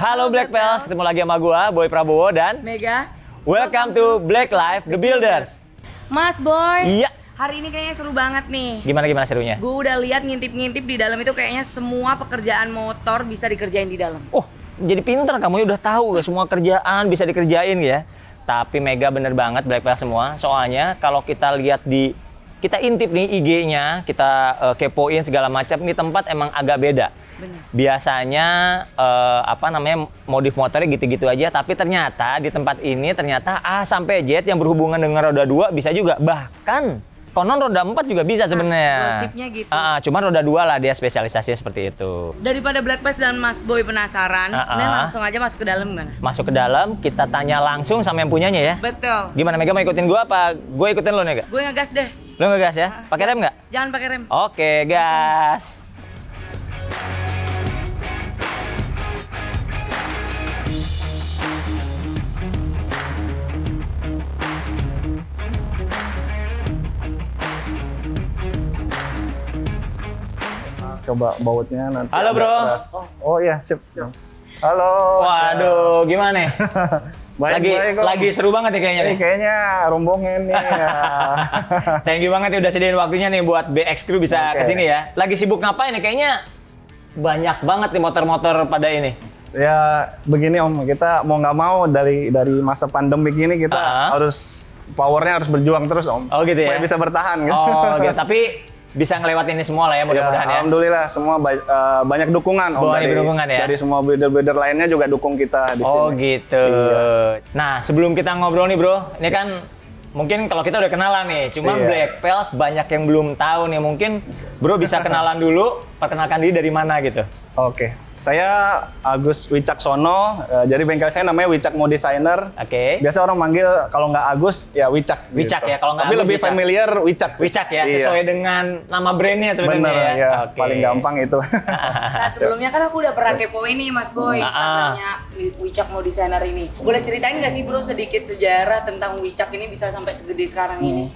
Halo Black Pals, ketemu lagi sama gua, Boy Prabowo dan Mega. Welcome to Black Life The Builders. Mas Boy. Iya. Hari ini kayaknya seru banget nih. Gimana serunya? Gue udah lihat ngintip-ngintip di dalam itu kayaknya semua pekerjaan motor bisa dikerjain di dalam. Oh, jadi pinter kamu udah tahu semua kerjaan bisa dikerjain ya. Tapi Mega bener banget Black Pals semua. Soalnya kalau kita lihat kita intip nih IG-nya, kita kepoin segala macam, ini tempat emang agak beda. Bener. Biasanya modif motornya gitu-gitu aja, tapi ternyata di tempat ini ternyata A sampai Z yang berhubungan dengan roda 2 bisa juga, bahkan konon roda 4 juga bisa sebenarnya. Gosipnya gitu. Cuman roda 2 lah dia spesialisasinya seperti itu. Daripada Black Pals dan Mas Boy penasaran, ini langsung aja masuk ke dalam gimana? Masuk ke dalam, kita tanya langsung sama yang punyanya ya. Betul. Gimana Mega, mau ikutin gua apa? Gue ikutin lo Mega? Gue ngegas deh. Lo ngegas ya? Pakai rem nggak? Jangan pakai rem. Oke, gas. Coba bautnya nanti. Halo bro. Oh iya, sip. Halo. Waduh, gimana nih? Baik, lagi seru banget ya kayaknya nih. Kayaknya rombongan nih. Thank you banget ya udah sediain waktunya nih buat BX Crew bisa kesini ya. Lagi sibuk ngapain nih? Kayaknya banyak banget nih motor-motor pada ini. Ya begini Om, kita mau nggak mau dari masa pandemi ini kita harus powernya harus berjuang terus Om. Oh gitu ya? Supaya bisa bertahan gitu. Oh gitu, tapi bisa ngelewatin ini semua lah ya mudah-mudahan ya. Alhamdulillah semua banyak dukungan Om. Banyak dukungan ya. Dari semua builder-builder lainnya juga dukung kita di sini. Oh gitu. Iya. Nah sebelum kita ngobrol nih bro, ini kan mungkin kalau kita udah kenalan nih, cuma Black Pals banyak yang belum tahu nih. Mungkin bro bisa kenalan dulu, perkenalkan diri dari mana gitu. Oke. Saya Agus Wicaksono, jadi bengkel saya namanya Wicak Mo Designer. Oke. Biasa orang manggil kalau nggak Agus ya Wicak. Wicak gitu. ya, kalau nggak Tapi Agus, lebih Wicak. familiar Wicak. Wicak ya, sesuai dengan nama brandnya sebenarnya Bener, ya. ya. Oke. Paling gampang itu. Nah sebelumnya kan aku udah pernah kepoin nih Mas Boy, Instagramnya Wicak Mo Designer ini. Boleh ceritain nggak sih bro sedikit sejarah tentang Wicak ini bisa sampai segede sekarang ini?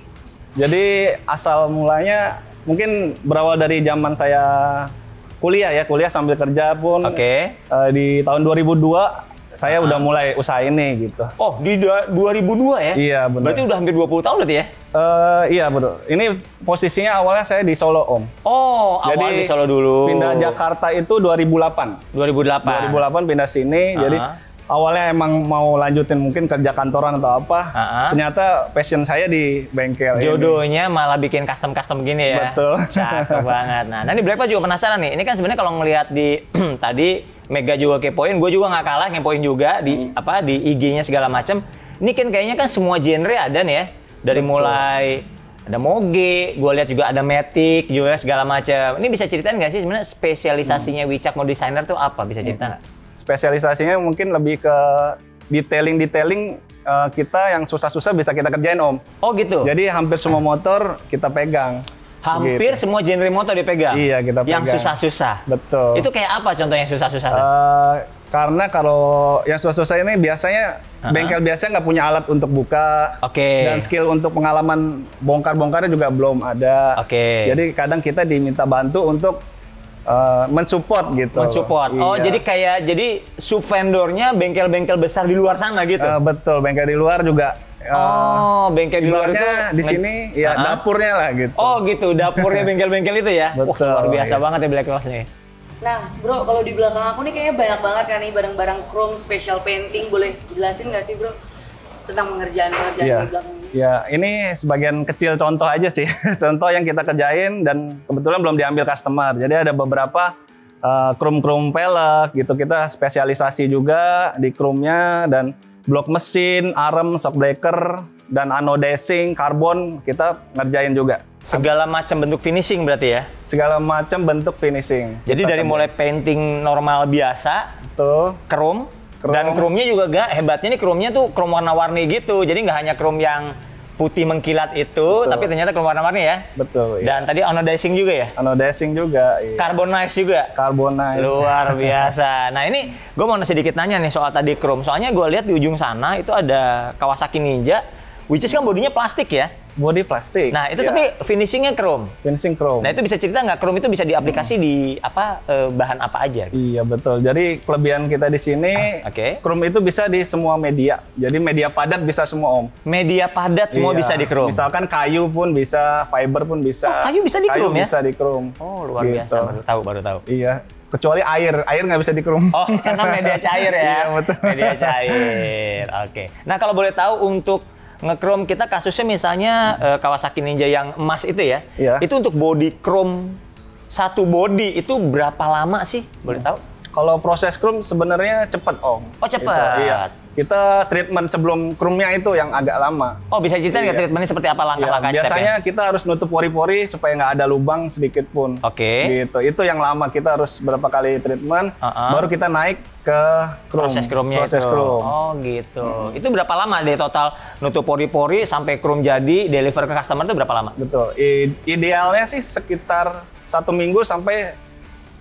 Jadi asal mulanya mungkin berawal dari zaman saya kuliah sambil kerja pun. Oke. Di tahun 2002 saya udah mulai usaha ini gitu. Oh, di 2002 ya? Iya, benar. Berarti udah hampir 20 tahun berarti ya? Iya, betul. Ini posisinya awalnya saya di Solo, Om. Oh, awal di Solo dulu. Pindah Jakarta itu 2008. 2008 pindah sini. Jadi awalnya emang mau lanjutin mungkin kerja kantoran atau apa. Ternyata passion saya di bengkel. Jodohnya malah bikin custom gini ya. Betul. Cakep banget. Nah, ini Black Pals juga penasaran nih. Ini kan sebenarnya kalau ngelihat di tadi Mega juga kepoin, gue juga nggak kalah ngepoin juga di IG-nya segala macam. Ini kan kayaknya kan semua genre ada nih ya. Dari mulai ada Moge, gue lihat juga ada Matic juga segala macam. Ini bisa ceritain nggak sih sebenarnya spesialisasinya Wicak Mo Designer tuh apa? Bisa cerita nggak? Spesialisasinya mungkin lebih ke detailing kita yang susah-susah bisa kita kerjain Om. Oh gitu? Jadi hampir semua motor kita pegang. Hampir semua genre motor dipegang? Iya, kita pegang. Yang susah-susah? Betul. Itu kayak apa contoh yang susah-susah? Karena kalau yang susah-susah ini biasanya bengkel biasanya nggak punya alat untuk buka. Dan skill untuk pengalaman bongkar-bongkarnya juga belum ada. Jadi kadang kita diminta bantu untuk mensupport gitu. Mensupport. Oh, jadi sub vendornya bengkel-bengkel besar di luar sana gitu. Betul, bengkel di luar juga. Bengkel di luar itu di sini ya dapurnya lah gitu. Oh, gitu. Dapurnya bengkel-bengkel itu ya. Betul. Luar biasa banget ya Black Pals nih. Nah, bro, kalau di belakang aku nih kayaknya banyak banget kan nih barang-barang chrome special painting. Boleh jelasin nggak sih, bro? Tentang pengerjaan-pengerjaan di belakang ini. Ya, ini sebagian kecil contoh aja sih. Contoh yang kita kerjain dan kebetulan belum diambil customer. Jadi ada beberapa chrome pelek gitu. Kita spesialisasi juga di chrome-nya dan blok mesin, arem, shock breaker, dan anodizing, karbon kita ngerjain juga. Segala macam bentuk finishing berarti ya? Segala macam bentuk finishing. Jadi dari mulai painting normal biasa, chrome. Dan chrome-nya juga hebatnya nih chrome-nya tuh chrome warna-warni gitu. Jadi nggak hanya chrome yang putih mengkilat itu, tapi ternyata chrome warna-warni ya? Betul. Dan tadi anodizing juga ya? Anodizing juga, iya. Carbonize juga? Carbonize. Luar biasa. Nah ini gue mau sedikit nanya nih soal tadi chrome. Soalnya gue lihat di ujung sana itu ada Kawasaki Ninja. which is kan bodinya plastik ya. Body plastik. Nah, itu Iya. tapi finishingnya chrome. Finishing chrome. Nah, itu bisa cerita nggak chrome itu bisa diaplikasi di bahan apa aja? Gitu? Iya betul. Jadi kelebihan kita di sini, Oke. chrome itu bisa di semua media. Jadi media padat bisa semua Om. Media padat semua Iya. bisa di chrome. Misalkan kayu pun bisa, fiber pun bisa. Oh, kayu bisa di chrome ya? Bisa di chrome. Oh, luar Gitu. biasa. Baru tahu. Iya. Kecuali air nggak bisa di chrome. Oh, karena media cair ya. Iya, betul. Media cair. Oke. Nah, kalau boleh tahu untuk nge-chrome kita kasusnya misalnya Kawasaki Ninja yang emas itu ya. Iya. Itu untuk body chrome satu body itu berapa lama sih? Boleh tahu? Kalau proses chrome sebenarnya cepat Om. Oh, cepat. Gitu, iya. Kita treatment sebelum chrome-nya itu yang agak lama. Oh, bisa cerita nggak Iya. treatmentnya seperti apa langkah-langkah Iya, biasanya stepnya? kita harus nutup pori-pori supaya nggak ada lubang sedikit pun. Oke. Gitu. Itu yang lama, kita harus berapa kali treatment, baru kita naik ke chrome. Proses chrome-nya Proses itu. chrome. Oh, gitu. Itu berapa lama deh total nutup pori-pori sampai chrome jadi deliver ke customer itu berapa lama? Betul. Idealnya sih sekitar 1 minggu sampai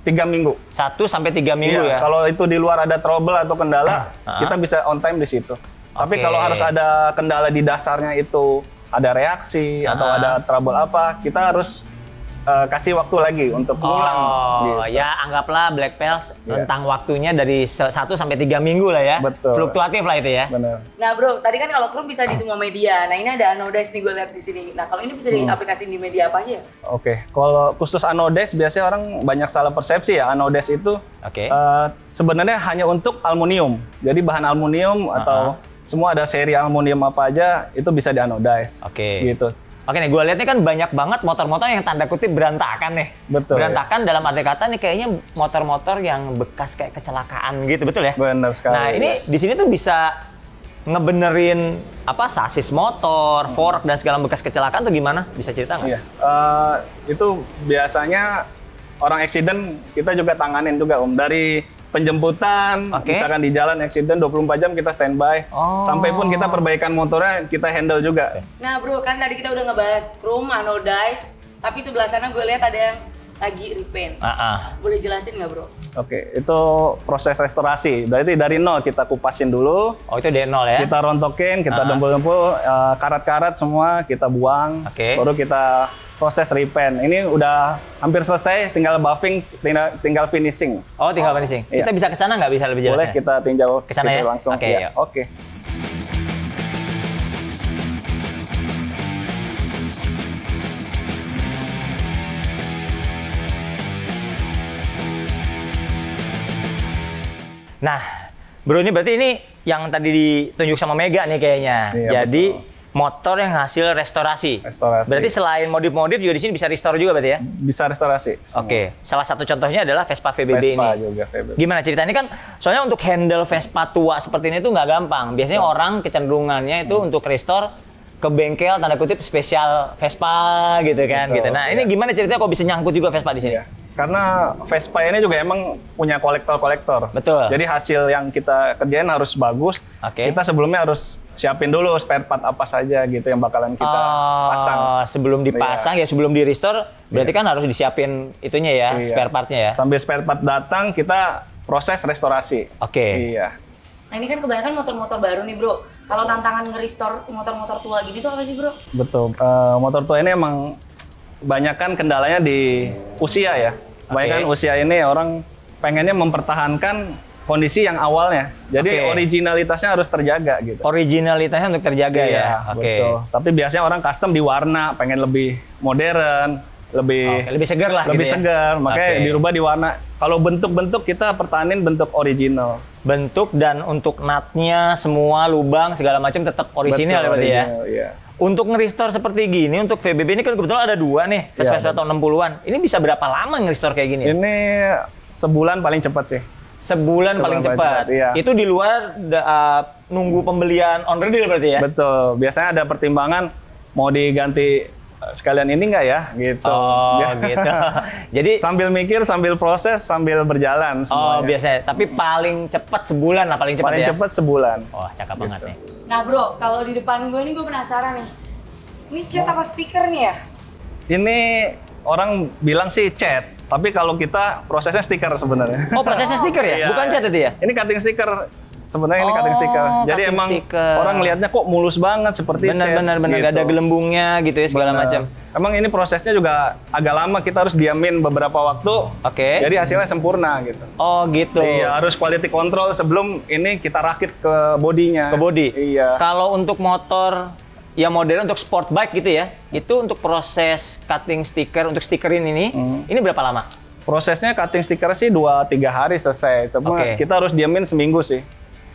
3 minggu. 1 sampai 3 minggu Iya, ya. kalau itu di luar ada trouble atau kendala, kita bisa on time di situ. Tapi Oke. kalau harus ada kendala di dasarnya itu, ada reaksi atau ada trouble apa, kita harus kasih waktu lagi untuk mengulang. Oh, gitu. ya anggaplah Black Pels Iya. rentang waktunya dari 1 sampai 3 minggu lah ya. Betul. Fluktuatif lah itu ya. Benar. Nah bro, tadi kan kalau chrome bisa di semua media. Nah ini ada anodize nih gue lihat di sini. Nah kalau ini bisa diaplikasikan di media apa aja? Oke, kalau khusus anodize biasanya orang banyak salah persepsi ya. Anodize itu Oke. sebenarnya hanya untuk aluminium. Jadi bahan aluminium atau semua ada seri aluminium apa aja itu bisa di anodize. Oke. Gitu. Oke nih, gue lihat nih kan banyak banget motor-motor yang tanda kutip berantakan nih. Betul, Berantakan dalam arti kata nih kayaknya motor-motor yang bekas kayak kecelakaan gitu, betul ya? Benar sekali. Nah ini di sini tuh bisa ngebenerin apa sasis motor, fork dan segala bekas kecelakaan tuh gimana? Bisa cerita nggak? Iya, itu biasanya orang accident kita juga tanganin juga Om. Dari penjemputan, Oke. misalkan di jalan accident 24 jam kita standby. Oh. Sampai pun kita perbaikan motornya kita handle juga. Nah bro, kan tadi kita udah ngebahas chrome, anodize, tapi sebelah sana gue lihat ada yang lagi repaint. Boleh jelasin nggak bro? Oke, itu proses restorasi. Berarti dari nol kita kupasin dulu, Oh itu dari nol ya? kita rontokin, kita dempul-dempul, karat-karat semua kita buang, Oke. baru kita proses repaint. Ini udah hampir selesai, tinggal buffing, tinggal finishing. Oh tinggal finishing. Iya. Kita bisa ke sana nggak bisa lebih Boleh jelasnya? kita tinjau Ke sana situ ya? langsung. Oke, Iya, yuk. Oke. Nah, bro ini berarti ini yang tadi ditunjuk sama Mega nih kayaknya. Iya, Jadi betul. motor yang hasil restorasi. Restorasi. Berarti selain modif-modif juga di sini bisa restore juga berarti ya? Bisa restorasi. semua. Oke. Salah satu contohnya adalah Vespa VBB Vespa ini. juga VBB. Gimana ceritanya kan? Soalnya untuk handle Vespa tua seperti ini tuh nggak gampang. Biasanya orang kecenderungannya itu untuk restore ke bengkel tanda kutip spesial Vespa gitu kan Betul, gitu. Nah, ini iya. gimana ceritanya kok bisa nyangkut juga Vespa di sini? Iya. Karena Vespa ini juga emang punya kolektor-kolektor. Betul. Jadi hasil yang kita kerjain harus bagus. Oke. Kita sebelumnya harus siapin dulu spare part apa saja gitu yang bakalan kita pasang. Sebelum dipasang ya sebelum di restore berarti kan harus disiapin itunya ya, Iya. spare partnya ya. Sambil spare part datang kita proses restorasi. Oke. Iya. Nah ini kan kebanyakan motor-motor baru nih bro. Kalau tantangan nge-restore motor-motor tua gini tuh apa sih bro? Betul. Motor tua ini emang kebanyakan kendalanya di usia ya. Kebanyakan Oke. usia ini orang pengennya mempertahankan kondisi yang awalnya. Jadi Oke. originalitasnya harus terjaga gitu. Originalitasnya untuk terjaga ya. Oke. Betul. Tapi biasanya orang custom di warna, pengen lebih modern, Oke, lebih segar lah lebih gitu ya. segar, makanya Oke. dirubah di warna. Kalau bentuk-bentuk kita pertahanin bentuk original. Bentuk dan untuk nutnya semua lubang segala macam tetap orisinal Betul, berarti ya. original, iya. Untuk nge-restore seperti gini, untuk VBB ini kan kebetulan ada 2 nih, Vespa Iya, tahun 60-an. Ini bisa berapa lama nge-restore kayak gini? Ini sebulan paling cepat sih. Sebulan paling cepat. iya. Itu di luar nunggu pembelian on deal berarti ya? Betul. Biasanya ada pertimbangan mau diganti sekalian ini nggak ya, gitu. Oh, gitu. Jadi Sambil mikir, sambil proses, sambil berjalan semuanya. biasanya. Tapi paling cepat sebulan lah, paling cepat Paling ya? cepat sebulan. Wah, cakep banget nih. Nah bro, kalau di depan gue nih gue penasaran nih. Ini cat apa stiker nih ya? Ini orang bilang sih cat, tapi kalau kita prosesnya stiker sebenarnya. Oh, prosesnya stiker ya? Iya. Bukan cat itu ya? Ini cutting stiker. sebenarnya ini cutting sticker. Jadi cutting emang sticker. orang ngelihatnya kok mulus banget seperti cat. Bener, gitu. gak ada gelembungnya gitu ya segala Bener. macam. Emang ini prosesnya juga agak lama, kita harus diamin beberapa waktu. Oke. Jadi hasilnya sempurna gitu. Oh gitu. Iya, harus quality control sebelum ini kita rakit ke bodinya. Ke body. Iya. Kalau untuk motor yang modern untuk sport bike gitu ya, itu untuk proses cutting stiker untuk stikerin ini berapa lama? Prosesnya cutting stiker sih 2-3 hari selesai. Tapi Oke. kita harus diamin seminggu sih.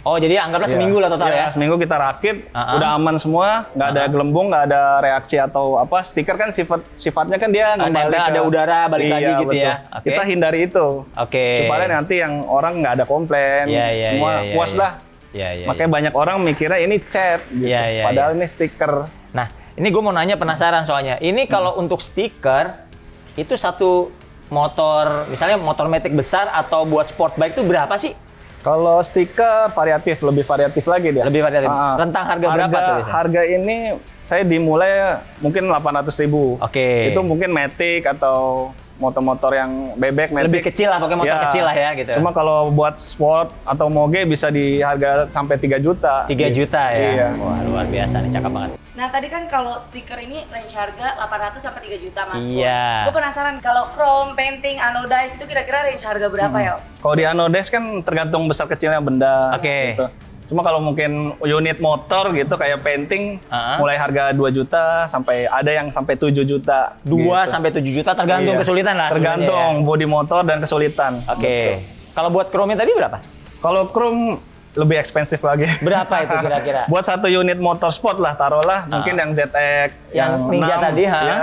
Oh jadi anggaplah Iya. seminggu lah total Iya, ya? seminggu kita rakit, Uh-uh. udah aman semua, nggak ada gelembung, nggak ada reaksi atau apa. Stiker kan sifatnya kan dia nempel, kembali ada udara, balik lagi gitu betul. ya. Oke. Kita hindari itu. Oke. Supaya nanti yang orang nggak ada komplain, Iya, semua iya, puas iya. lah. Iya. Makanya banyak orang mikirnya ini cat, gitu. Iya, Padahal ini stiker. Nah, ini gue mau nanya penasaran soalnya. Ini kalau untuk stiker itu satu motor, misalnya motor matic besar atau buat sport bike itu berapa sih? Kalau stiker variatif, lebih variatif lagi dia. Lebih variatif. Ah, Rentang harga berapa tuh biasanya? Harga ini saya dimulai mungkin 800.000. Oke. Itu mungkin matic atau motor-motor yang bebek matic. Lebih kecil lah, pakai motor Ya. kecil lah ya gitu. Cuma kalau buat sport atau moge bisa di harga sampai 3 juta. 3 juta ya? Iya. Wah, luar biasa nih, cakep banget. Nah tadi kan kalau stiker ini range harga 800 sampai 3 juta mas. Iya. Gue penasaran kalau chrome, painting, anodize itu kira-kira range harga berapa ya? Kalau di anodize kan tergantung besar kecilnya benda. Oke. Gitu. Cuma kalau mungkin unit motor gitu kayak painting mulai harga 2 juta sampai ada yang sampai 7 juta. 2 gitu. sampai 7 juta tergantung Iya. kesulitan lah sebenarnya Tergantung ya. bodi motor dan kesulitan. Oke. Kalau buat chrome tadi berapa? Kalau chrome lebih ekspensif lagi. Berapa itu kira-kira? Buat satu unit motor sport lah taruhlah mungkin yang ZX Yang Ninja 6, tadi, ya,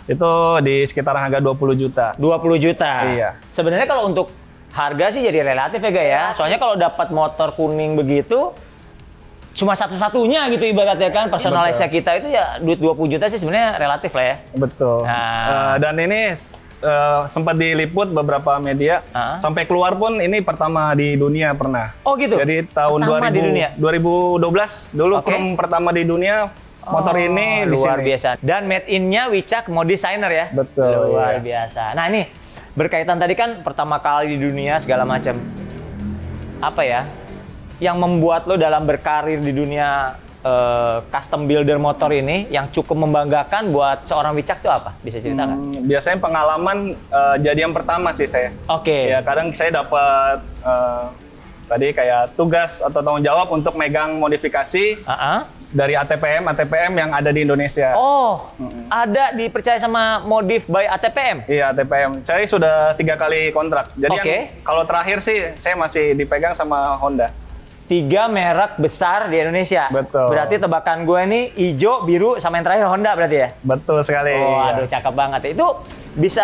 itu di sekitaran harga 20 juta. 20 juta. Iya. Sebenarnya kalau untuk harga sih jadi relatif ya, Ga ya. Soalnya kalau dapat motor kuning begitu cuma satu-satunya gitu ibaratnya kan, personalize kita itu ya duit 20 juta sih sebenarnya relatif lah ya. Betul. Nah. Dan ini sempat diliput beberapa media. Sampai keluar pun ini pertama di dunia pernah. Oh gitu? Jadi tahun Pertama di dunia? 2012 dulu chrome pertama di dunia. Motor ini di luar sini. biasa. Dan made in-nya Wicak mod designer ya? Betul, Luar iya. biasa. Nah ini berkaitan tadi kan pertama kali di dunia segala macam. Apa ya? Yang membuat lo dalam berkarir di dunia custom builder motor ini yang cukup membanggakan buat seorang Wicak itu apa? Bisa ceritakan? Biasanya pengalaman jadi yang pertama sih saya. Oke. Ya kadang saya dapat tadi kayak tugas atau tanggung jawab untuk megang modifikasi dari ATPM yang ada di Indonesia. Oh, ada dipercaya sama modif by ATPM? Iya, ATPM. Saya sudah 3 kali kontrak. Jadi Oke. yang kalau terakhir sih saya masih dipegang sama Honda. 3 merek besar di Indonesia. Betul. Berarti tebakan gue ini hijau, biru, sama yang terakhir Honda berarti ya? Betul sekali. Oh, iya. aduh cakep banget. Itu bisa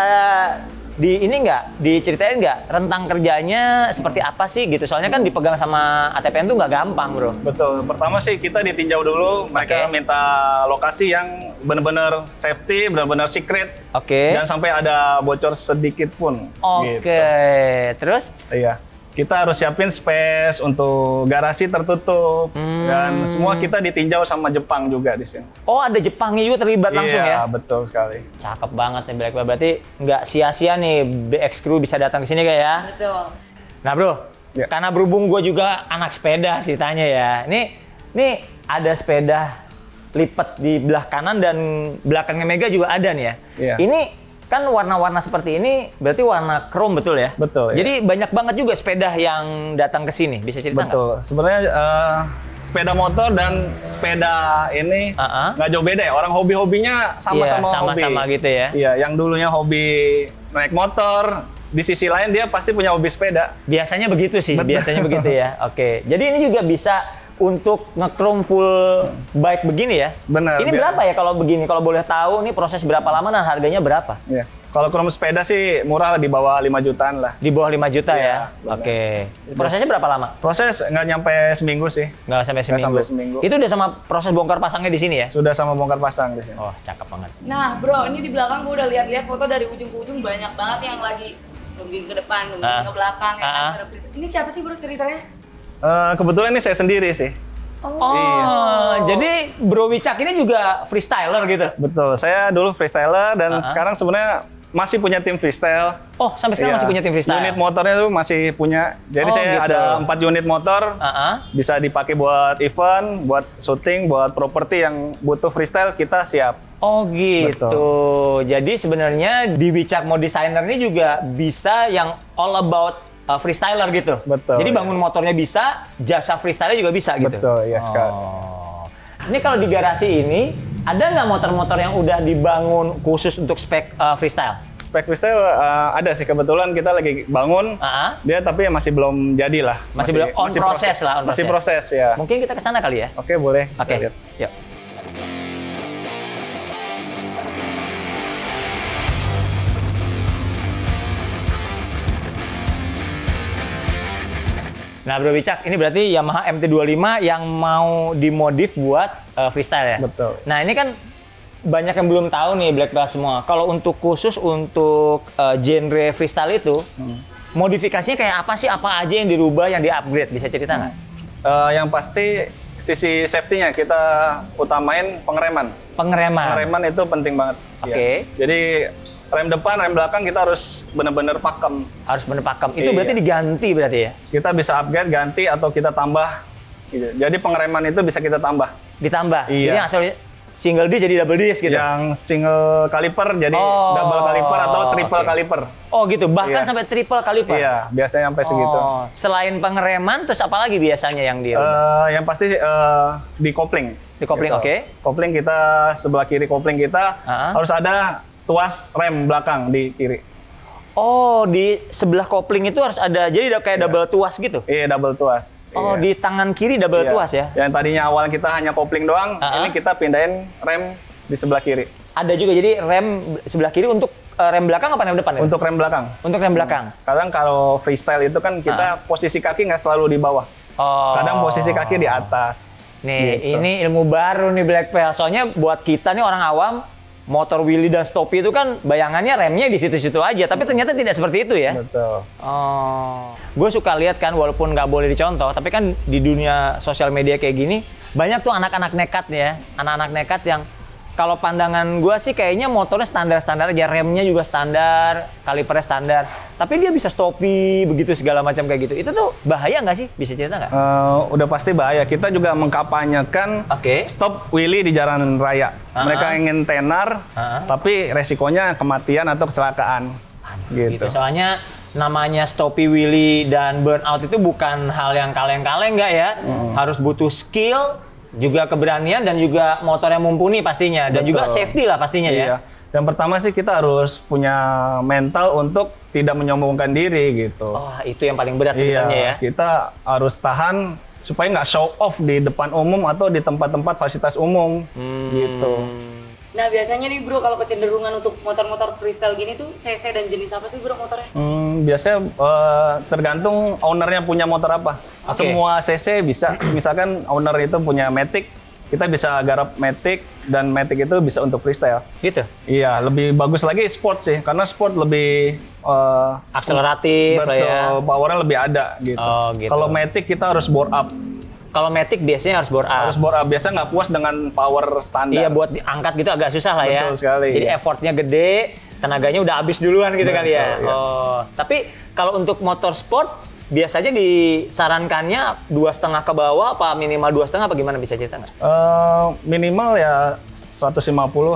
diceritain nggak rentang kerjanya seperti apa sih gitu? Soalnya kan dipegang sama ATPM tuh nggak gampang, bro. Betul. Pertama sih kita ditinjau dulu. Mereka minta lokasi yang benar-benar safety, benar-benar secret. Oke. Jangan sampai ada bocor sedikit pun. Oke. Gitu. Terus? Iya. Kita harus siapin space untuk garasi tertutup. Dan semua kita ditinjau sama Jepang juga di sini. Oh, ada Jepangnya juga terlibat langsung ya? Iya, betul sekali. Cakep banget nih Black Belt. Berarti nggak sia-sia nih BX Crew bisa datang ke sini kayak ya? Betul. Nah bro, Ya. karena berhubung gue juga anak sepeda sih tanya ya. Ini ada sepeda lipat di belah kanan dan belakangnya Mega juga ada nih ya. Iya. Ini kan warna-warna seperti ini berarti warna chrome betul ya? Betul, Jadi banyak banget juga sepeda yang datang ke sini. Bisa cerita nggak? Betul. Sebenarnya sepeda motor dan sepeda ini nggak jauh beda ya. Orang hobi-hobinya sama-sama Iya, sama-sama hobi. gitu ya. Iya, yang dulunya hobi naik motor, di sisi lain dia pasti punya hobi sepeda. Biasanya begitu sih, Betul. biasanya begitu ya. Oke, jadi ini juga bisa untuk nge-chrome full bike begini ya? Benar. Ini berapa ya kalau begini? Kalau boleh tahu, ini proses berapa lama dan harganya berapa? Iya. Kalau chrome sepeda sih murah di bawah 5 jutaan lah. Di bawah 5 juta Iya, ya? benar. Oke. Prosesnya berapa lama? Proses nggak nyampe seminggu sih. Nggak sampai seminggu. sampai seminggu. Itu udah sama proses bongkar pasangnya di sini ya? Sudah sama bongkar pasang di sini. Oh, cakep banget. Nah bro, ini di belakang gue udah lihat-lihat foto dari ujung ke ujung banyak banget yang lagi nungging ke depan, nungging ke belakang. Ya kan? Ada preset. Ini siapa sih bro ceritanya? Kebetulan ini saya sendiri sih. Oh, Iya. jadi Bro Wicak ini juga freestyler gitu? Betul. Saya dulu freestyler dan sekarang sebenarnya masih punya tim freestyle. Oh, sampai sekarang Iya. masih punya tim freestyle? Unit motornya tuh masih punya. Jadi Oh, saya gitu. ada 4 unit motor. Bisa dipakai buat event, buat syuting, buat properti yang butuh freestyle, kita siap. Oh gitu. Jadi sebenarnya di Wicak Mode Designer ini juga bisa yang all about freestyler gitu. Betul, Jadi ya. bangun motornya bisa, jasa freestyle juga bisa gitu. Betul, ya sekali. Ini kalau di garasi ini ada nggak motor-motor yang udah dibangun khusus untuk spek freestyle? Spek freestyle ada sih, kebetulan kita lagi bangun. Dia tapi masih belum jadi lah. Masih belum on proses lah, on Masih proses ya. Mungkin kita ke sana kali ya? Oke, boleh. Oke, Kita lihat. yuk. Nah, Bro Wicak, ini berarti Yamaha MT-25 yang mau dimodif buat freestyle ya? Betul. Nah, ini kan banyak yang belum tahu nih Black Belt semua. Kalau untuk khusus untuk genre freestyle itu, modifikasinya kayak apa sih? Apa aja yang dirubah, yang di-upgrade? Bisa cerita nggak? Yang pasti sisi safety-nya kita utamain pengereman. Pengereman. Pengereman itu penting banget. Oke. Ya. Jadi rem depan, rem belakang kita harus benar-benar pakem. Harus bener pakem. Itu Iya. berarti diganti berarti ya? Kita bisa upgrade, ganti atau kita tambah. Gitu. Jadi pengereman itu bisa kita tambah. Ditambah. Iya. Jadi asal single disc jadi double disc gitu. Yang single kaliper jadi double kaliper atau triple kaliper. Oh gitu, bahkan Iya. sampai triple kaliper. Iya, biasanya sampai segitu. Selain pengereman, terus apa lagi biasanya yang di Yang pasti di kopling. Di kopling, Gitu. oke. Kopling kita sebelah kiri kopling kita harus ada tuas rem belakang di kiri. Oh, di sebelah kopling itu harus ada, jadi kayak double tuas gitu? Iya, double tuas. Oh, Iya. di tangan kiri double Iya. tuas ya? Yang tadinya awal kita hanya kopling doang, ini kita pindahin rem di sebelah kiri. Ada juga, jadi rem sebelah kiri untuk rem belakang apa rem depan? Untuk rem belakang. Untuk rem belakang? Kadang kalau freestyle itu kan kita posisi kaki nggak selalu di bawah. Oh. Kadang posisi kaki di atas. Nih, Gitu. ini ilmu baru nih Black Belt. Soalnya buat kita nih orang awam, motor wheelie dan stoppie itu kan bayangannya remnya di situ-situ aja, tapi ternyata tidak seperti itu ya. Betul. Oh, gue suka lihat kan, walaupun nggak boleh dicontoh, tapi kan di dunia sosial media kayak gini banyak tuh anak-anak nekat nih ya, anak-anak nekat yang kalau pandangan gue sih kayaknya motornya standar-standar aja, remnya juga standar, kalipernya standar, tapi dia bisa stoppie begitu segala macam kayak gitu. Itu tuh bahaya nggak sih? Bisa cerita nggak? Udah pasti bahaya. Kita juga mengkampanyekan stop wheelie di jalan raya. Mereka ingin tenar, tapi resikonya kematian atau kecelakaan. Gitu. Soalnya namanya stoppie wheelie dan burnout itu bukan hal yang kaleng-kaleng nggak ya? Harus butuh skill, juga keberanian, dan juga motor yang mumpuni pastinya. Dan juga safety lah pastinya ya. Yang pertama sih kita harus punya mental untuk tidak menyombongkan diri gitu. Oh, itu yang paling berat sebenarnya ya. Kita harus tahan supaya nggak show off di depan umum atau di tempat-tempat fasilitas umum gitu. Nah biasanya nih bro, kalau kecenderungan untuk motor-motor freestyle gini tuh CC dan jenis apa sih bro motornya? Biasanya tergantung ownernya punya motor apa. Semua CC bisa. Misalkan owner itu punya Matic, kita bisa garap Matic, dan Matic itu bisa untuk freestyle. Gitu? Iya, lebih bagus lagi sport sih, karena sport lebih akseleratif lah ya. Powernya lebih ada gitu. Oh, gitu. Kalau Matic kita harus bore up. Kalau Matic biasanya harus bore up. Harus bore up, biasa nggak puas dengan power standar. Iya, buat diangkat gitu agak susah lah ya. Betul sekali. Jadi effortnya gede, tenaganya udah habis duluan gitu kali ya. Iya. Oh, tapi kalau untuk motor sport biasanya disarankannya 2,5 ke bawah apa minimal 2,5 apa gimana, bisa cerita nggak? Minimal ya 150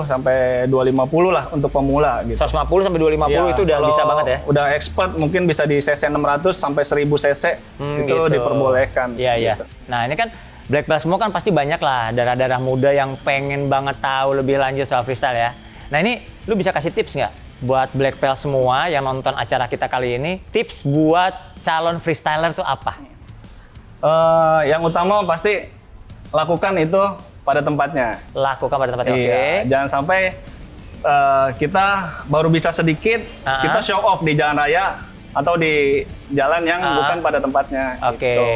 sampai 250 lah untuk pemula gitu. 150 sampai 250 Ya, itu udah kalau bisa banget ya? Udah expert mungkin bisa di cc 600 sampai 1000 cc itu gitu. diperbolehkan. Iya, iya. Gitu. Nah, ini kan Black Belt semua kan pasti banyak lah darah-darah muda yang pengen banget tahu lebih lanjut soal freestyle ya. Nah, ini lu bisa kasih tips nggak buat Black Belt semua yang nonton acara kita kali ini? Tips buat calon freestyler tuh apa? Yang utama pasti lakukan itu pada tempatnya. Lakukan pada tempatnya, oke. Iya, jangan sampai kita baru bisa sedikit, kita show off di jalan raya atau di jalan yang bukan pada tempatnya. Oke. Gitu.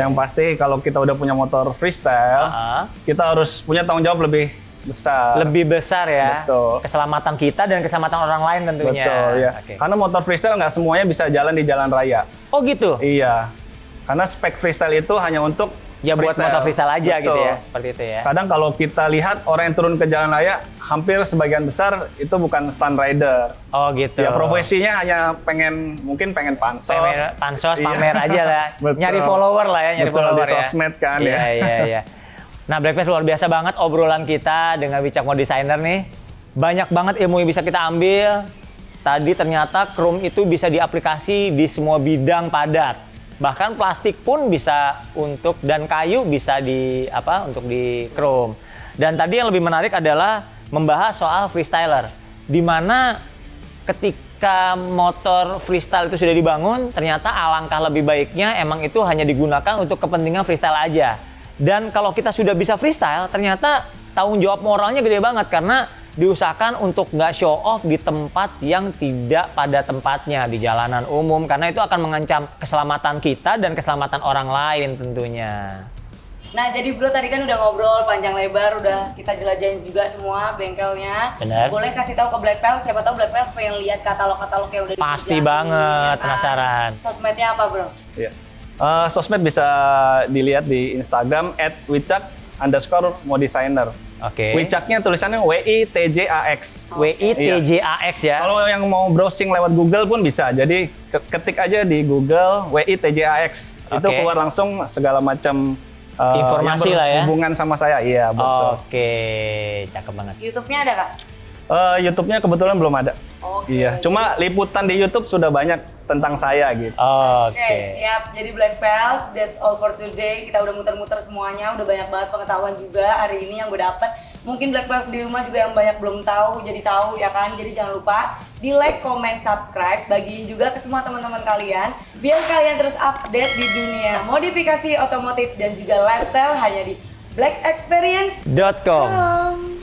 Yang pasti kalau kita udah punya motor freestyle, kita harus punya tanggung jawab lebih besar. Lebih besar ya. Betul. Keselamatan kita dan keselamatan orang lain tentunya. Betul, ya. Oke. Karena motor freestyle nggak semuanya bisa jalan di jalan raya. Oh gitu? Iya. Karena spek freestyle itu hanya untuk Ya buat motor freestyle aja gitu Betul. ya, seperti itu ya. Kadang kalau kita lihat orang yang turun ke jalan raya, hampir sebagian besar itu bukan stunt rider. Oh gitu. Ya profesinya hanya mungkin pengen pansos. Pansos, Iya. pamer aja lah. Betul. Nyari follower lah ya, nyari Betul, follower di sosmed kan Iya, ya. iya, iya. Nah, Blackpast luar biasa banget obrolan kita dengan Wicak Mode Designer nih. Banyak banget ilmu yang bisa kita ambil. Tadi ternyata chrome itu bisa diaplikasi di semua bidang padat. Bahkan plastik pun bisa dan kayu bisa untuk di chrome. Dan tadi yang lebih menarik adalah membahas soal freestyler, di mana ketika motor freestyle itu sudah dibangun, ternyata alangkah lebih baiknya emang itu hanya digunakan untuk kepentingan freestyle aja. Dan kalau kita sudah bisa freestyle, ternyata tanggung jawab moralnya gede banget karena diusahakan untuk nggak show off di tempat yang tidak pada tempatnya, di jalanan umum, karena itu akan mengancam keselamatan kita dan keselamatan orang lain tentunya. Nah, jadi bro tadi kan udah ngobrol panjang lebar, udah kita jelajahin juga semua bengkelnya. Bener. Boleh kasih tahu ke Black Pals, siapa tahu Black Pals pengen lihat katalog-katalog yang udah Pasti dikerjain, banget, ya kan? penasaran. Sosmednya apa bro? Iya. Sosmed bisa dilihat di Instagram @wicak_modesigner. Oke. Wicaknya tulisannya WITJAX. WITJAX ya. Kalau yang mau browsing lewat Google pun bisa. Jadi ketik aja di Google WITJAX. Itu Oke. keluar langsung segala macam Informasi yang lah ya. berhubungan sama saya. Iya, betul. Oke, cakep banget. YouTube-nya ada kak? YouTube-nya kebetulan belum ada. Oke. Iya, cuma liputan di YouTube sudah banyak tentang saya gitu. Oke, siap. Jadi Black Pals, that's all for today. Kita udah muter-muter semuanya, udah banyak banget pengetahuan juga hari ini yang gue dapet. Mungkin Black Pals di rumah juga yang banyak belum tahu, jadi tahu ya kan. Jadi jangan lupa di like, comment, subscribe, bagiin juga ke semua teman-teman kalian, biar kalian terus update di dunia modifikasi otomotif dan juga lifestyle hanya di blackexperience.com.